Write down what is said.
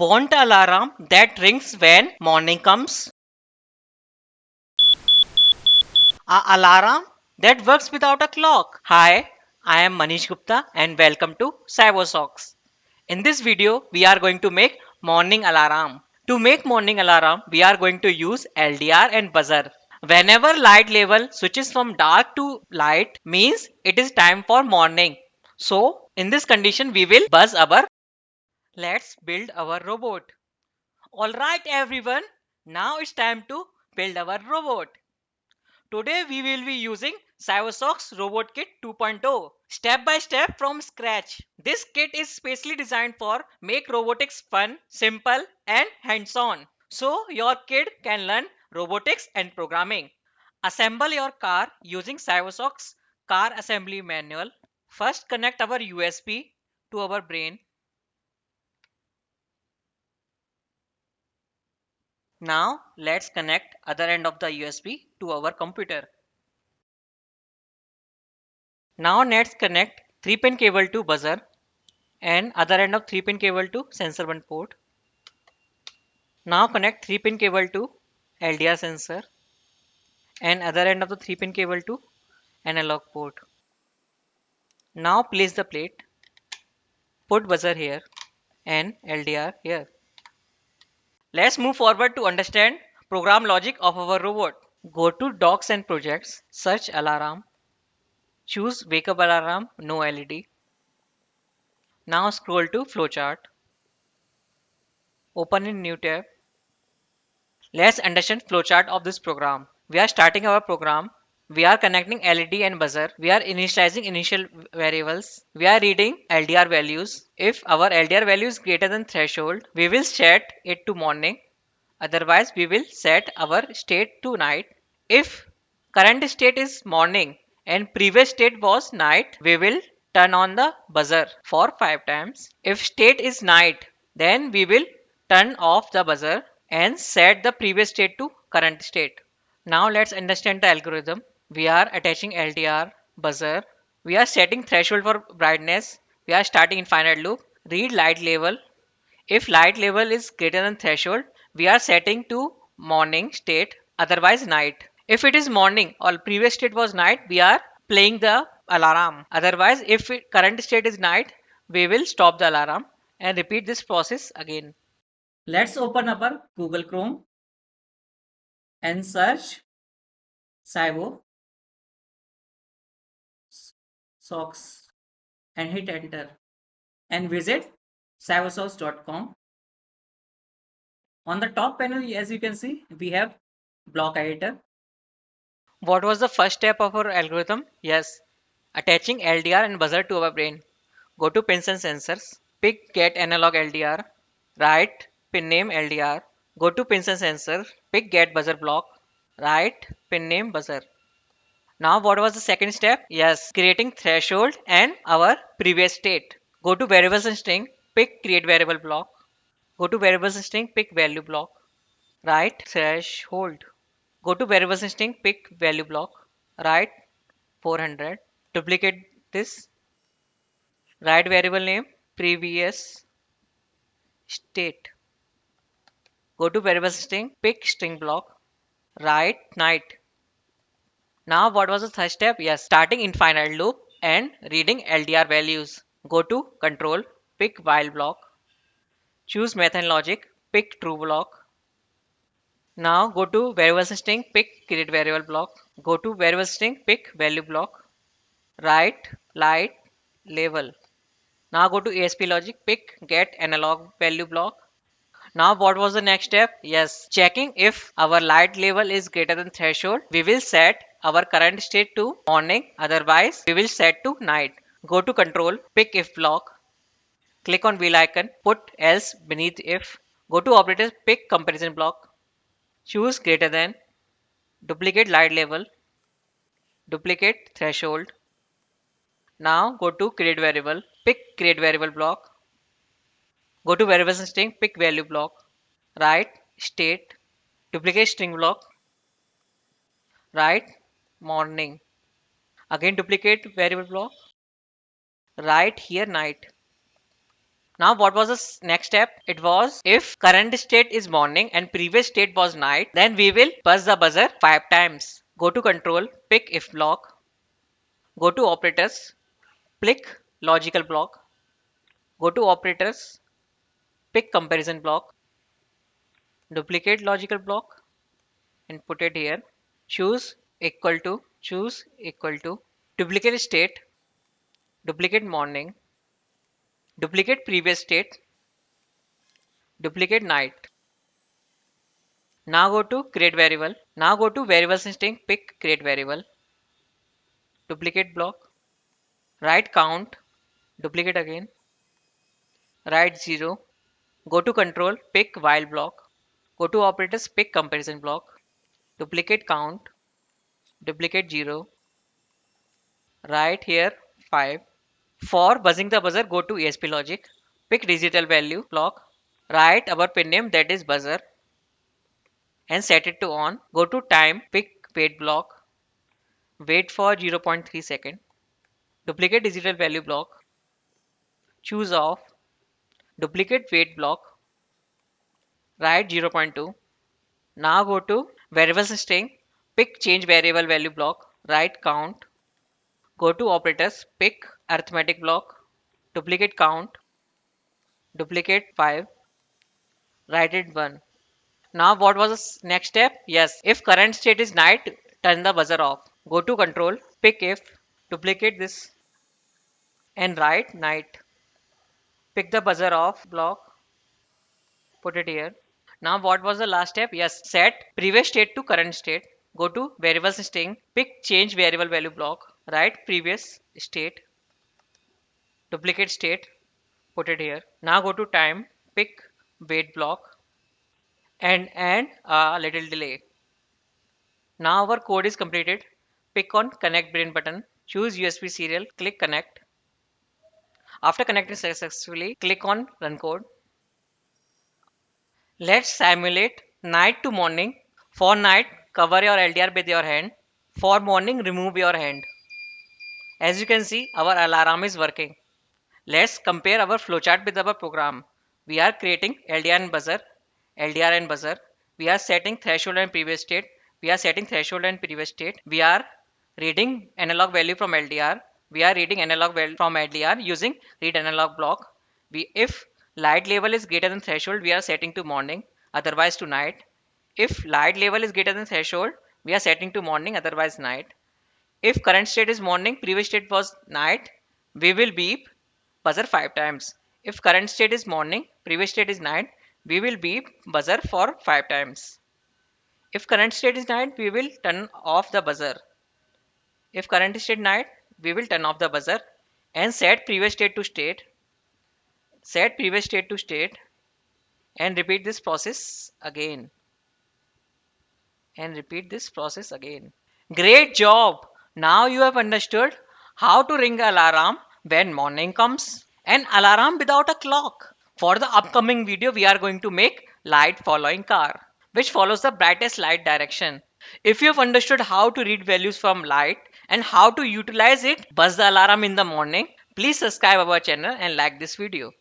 Want alarm that rings when morning comes? A alarm that works without a clock. Hi, I am Manish Gupta and welcome to CyberSocks. In this video, we are going to make morning alarm. To make morning alarm, we are going to use LDR and buzzer. Whenever light level switches from dark to light means it is time for morning. So, in this condition, we will buzz our. Let's build our robot. Alright everyone, now it's time to build our robot. Today we will be using Cybersox Robot Kit 2.0 step by step from scratch. This kit is specially designed for make robotics fun, simple and hands-on. So your kid can learn robotics and programming. Assemble your car using Cybersox car assembly manual. First connect our USB to our brain. Now let's connect other end of the USB to our computer. Now let's connect 3-pin cable to buzzer and other end of 3-pin cable to sensor 1 port. Now connect 3-pin cable to LDR sensor and other end of the 3-pin cable to analog port. Now place the plate, put buzzer here and LDR here. Let's move forward to understand program logic of our robot. Go to docs and projects, search alarm, choose wake up alarm, no LED. Now scroll to flowchart, open in new tab. Let's understand flowchart of this program. We are starting our program. We are connecting LED and buzzer. We are initializing initial variables. We are reading LDR values. If our LDR value is greater than threshold, we will set it to morning. Otherwise, we will set our state to night. If current state is morning and previous state was night, we will turn on the buzzer for 5 times. If state is night, then we will turn off the buzzer and set the previous state to current state. Now let's understand the algorithm. We are attaching LDR, buzzer. We are setting threshold for brightness. We are starting infinite loop. Read light level. If light level is greater than threshold, we are setting to morning state, otherwise night. If it is morning or previous state was night, we are playing the alarm. Otherwise, if current state is night, we will stop the alarm and repeat this process again. Let's open up our Google Chrome and search Cybo Socks and hit enter and visit cybersource.com. On the top panel, as you can see, we have block editor. What was the first step of our algorithm? Yes, attaching LDR and buzzer to our brain. Go to pins and sensors, pick get analog LDR, write pin name LDR. Go to pins and sensor, pick get buzzer block, write pin name buzzer. Now what was the second step? Yes, creating threshold and our previous state. Go to variables and string, pick create variable block. Go to variables and string, pick value block. Write threshold. Go to variables and string, pick value block. Write 400. Duplicate this. Write variable name previous state. Go to variables string, pick string block. Write night. Now what was the third step? Yes, starting infinite loop and reading LDR values. Go to control, pick while block. Choose method logic, pick true block. Now go to variable string, pick create variable block. Go to variable string, pick value block. Write light level. Now go to ASP logic, pick get analog value block. Now what was the next step? Yes, checking if our light level is greater than threshold, we will set our current state to morning, otherwise we will set to night. Go to control, pick if block, click on wheel icon, put else beneath if, go to operators, pick comparison block, choose greater than, duplicate light level, duplicate threshold. Now go to create variable, pick create variable block, go to variables and string, pick value block, write state, duplicate string block, write morning. Again duplicate variable block, write here night. Now what was the next step? It was if current state is morning and previous state was night, then we will buzz the buzzer 5 times. Go to control, pick if block, go to operators, pick logical block, go to operators, pick comparison block, duplicate logical block and put it here. Choose equal to, duplicate state, duplicate morning, duplicate previous state, duplicate night. Now go to create variable. Now go to variables and string, pick create variable, duplicate block, write count, duplicate again, write 0, go to control, pick while block, go to operators, pick comparison block, duplicate count, duplicate 0, write here 5. For buzzing the buzzer, go to ESP logic, pick digital value block, write our pin name that is buzzer and set it to on. Go to time, pick wait block, wait for 0.3 second, duplicate digital value block, choose off, duplicate wait block, write 0.2. Now go to variables and string, pick change variable value block, write count, go to operators, pick arithmetic block, duplicate count, duplicate 5, write it 1. Now what was the next step? Yes, if current state is night, turn the buzzer off. Go to control, pick if, duplicate this and write night. Pick the buzzer off block, put it here. Now what was the last step? Yes, set previous state to current state. Go to variables string, pick change variable value block, write previous state, duplicate state, put it here. Now go to time, pick wait block and add a little delay. Now our code is completed. Pick on connect brain button, choose USB serial, click connect. After connecting successfully, click on run code. Let's simulate night to morning. For night, cover your LDR with your hand. For morning, remove your hand. As you can see, our alarm is working. Let's compare our flowchart with our program. We are creating LDR and buzzer, LDR and buzzer. We are setting threshold and previous state. We are setting threshold and previous state. We are reading analog value from LDR. We are reading analog value from LDR using read analog block. If light level is greater than threshold, we are setting to morning, otherwise to night. If light level is greater than threshold, we are setting to morning, otherwise night. If current state is morning, previous state was night, we will beep buzzer 5 times. If current state is morning, previous state is night, we will beep buzzer for 5 times. If current state is night, we will turn off the buzzer. If current state night, we will turn off the buzzer and set previous state to state, set previous state to state and repeat this process again and repeat this process again. Great job! Now you have understood how to ring alarm when morning comes. An alarm without a clock. For the upcoming video, we are going to make light following car, which follows the brightest light direction. If you have understood how to read values from light and how to utilize it, buzz the alarm in the morning, please subscribe our channel and like this video.